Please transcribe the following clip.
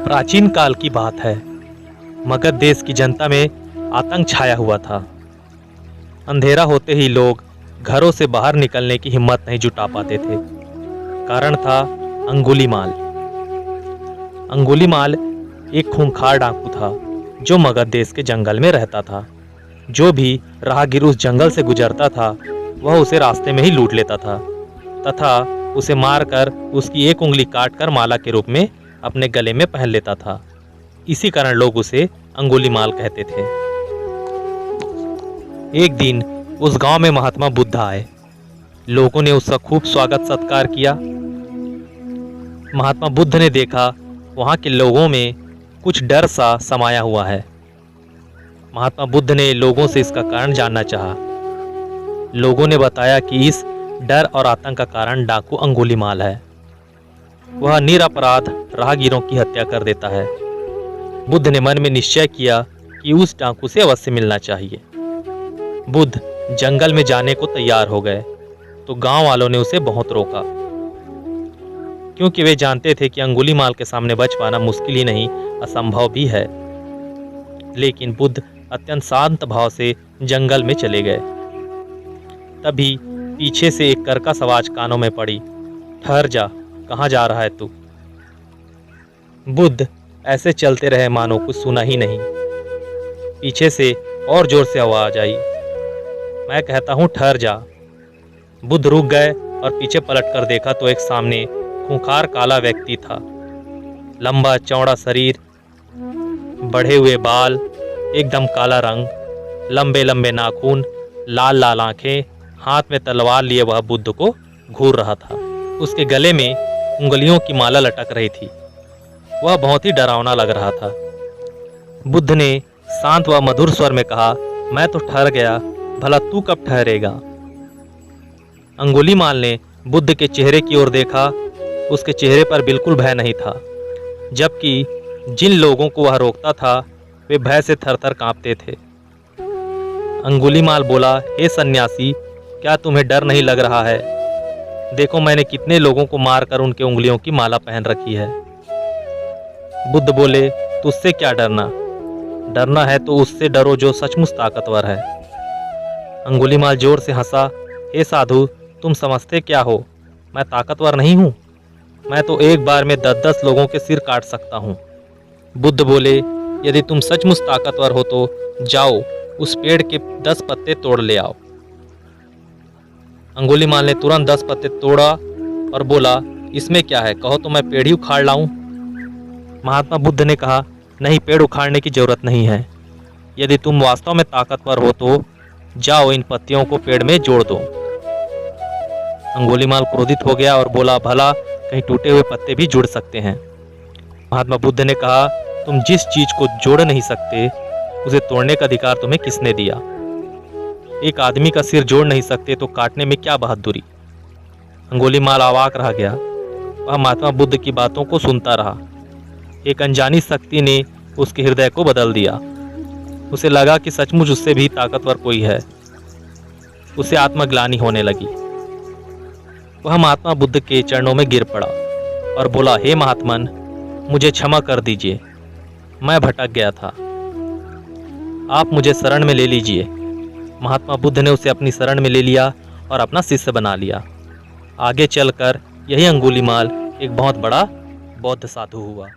प्राचीन काल की बात है। मगध देश की जनता में आतंक छाया हुआ था। अंधेरा होते ही लोग घरों से बाहर निकलने की हिम्मत नहीं जुटा पाते थे। कारण था अंगुलीमाल। अंगुलीमाल एक खूंखार डाकू था जो मगध देश के जंगल में रहता था। जो भी राहगीर उस जंगल से गुजरता था वह उसे रास्ते में ही लूट लेता था तथा उसे मारकर उसकी एक उंगली काटकर माला के रूप में अपने गले में पहन लेता था। इसी कारण लोग उसे अंगुलीमाल कहते थे। एक दिन उस गांव में महात्मा बुद्ध आए। लोगों ने उसका खूब स्वागत सत्कार किया। महात्मा बुद्ध ने देखा वहां के लोगों में कुछ डर सा समाया हुआ है। महात्मा बुद्ध ने लोगों से इसका कारण जानना चाहा। लोगों ने बताया कि इस डर और आतंक का कारण डाकू अंगुलीमाल है। वह निरपराध राहगीरों की हत्या कर देता है। बुद्ध ने मन में निश्चय किया कि उस डाकू से अवश्य मिलना चाहिए। बुद्ध जंगल में जाने को तैयार हो गए तो गांव वालों ने उसे बहुत रोका, क्योंकि वे जानते थे कि अंगुलीमाल के सामने बच पाना मुश्किल ही नहीं असंभव भी है। लेकिन बुद्ध अत्यंत शांत भाव से जंगल में चले गए। तभी पीछे से एक कर्कश आवाज कानों में पड़ी, ठहर जा, कहाँ जा रहा है तू? बुद्ध ऐसे चलते रहे मानो कुछ सुना ही नहीं। पीछे से और जोर से आवाज आई, मैं कहता हूं ठहर जा। बुद्ध रुक गए और पीछे पलट कर देखा तो एक सामने खूंखार काला व्यक्ति था। लंबा चौड़ा शरीर, बढ़े हुए बाल, एकदम काला रंग, लंबे लंबे नाखून, लाल लाल आंखें, हाथ में तलवार लिए वह बुद्ध को घूर रहा था। उसके गले में उंगलियों की माला लटक रही थी। वह बहुत ही डरावना लग रहा था। बुद्ध ने शांत व मधुर स्वर में कहा, मैं तो ठहर गया, भला तू कब ठहरेगा? अंगुलीमाल ने बुद्ध के चेहरे की ओर देखा। उसके चेहरे पर बिल्कुल भय नहीं था, जबकि जिन लोगों को वह रोकता था वे भय से थरथर कांपते थे। अंगुलीमाल बोला, हे सन्यासी, क्या तुम्हें डर नहीं लग रहा है? देखो मैंने कितने लोगों को मारकर उनके उंगलियों की माला पहन रखी है। बुद्ध बोले, तुझसे क्या डरना? डरना है तो उससे डरो जो सचमुच ताकतवर है। अंगुलीमाल जोर से हंसा, हे साधु, तुम समझते क्या हो? मैं ताकतवर नहीं हूं। मैं तो एक बार में 10-10 लोगों के सिर काट सकता हूं। बुद्ध बोले, यदि तुम सचमुच ताकतवर हो तो जाओ उस पेड़ के 10 पत्ते तोड़ ले आओ। अंगुलीमाल ने तुरंत 10 पत्ते तोड़ा और बोला, इसमें क्या है, कहो तो मैं पेड़ ही उखाड़ लाऊं। महात्मा बुद्ध ने कहा, नहीं, पेड़ उखाड़ने की जरूरत नहीं है। यदि तुम वास्तव में ताकतवर हो तो जाओ इन पत्तियों को पेड़ में जोड़ दो। अंगुलीमाल क्रोधित हो गया और बोला, भला कहीं टूटे हुए पत्ते भी जुड़ सकते हैं? महात्मा बुद्ध ने कहा, तुम जिस चीज को जोड़ नहीं सकते उसे तोड़ने का अधिकार तुम्हें किसने दिया? एक आदमी का सिर जोड़ नहीं सकते तो काटने में क्या बहादुरी? अंगुलीमाल अवाक रह गया। वह महात्मा बुद्ध की बातों को सुनता रहा। एक अनजानी शक्ति ने उसके हृदय को बदल दिया। उसे लगा कि सचमुच उससे भी ताकतवर कोई है। उसे आत्मग्लानि होने लगी। वह महात्मा बुद्ध के चरणों में गिर पड़ा और बोला, हे महात्मन, मुझे क्षमा कर दीजिए, मैं भटक गया था, आप मुझे शरण में ले लीजिए। महात्मा बुद्ध ने उसे अपनी शरण में ले लिया और अपना शिष्य बना लिया। आगे चलकर यही अंगुलीमाल एक बहुत बड़ा बौद्ध साधु हुआ।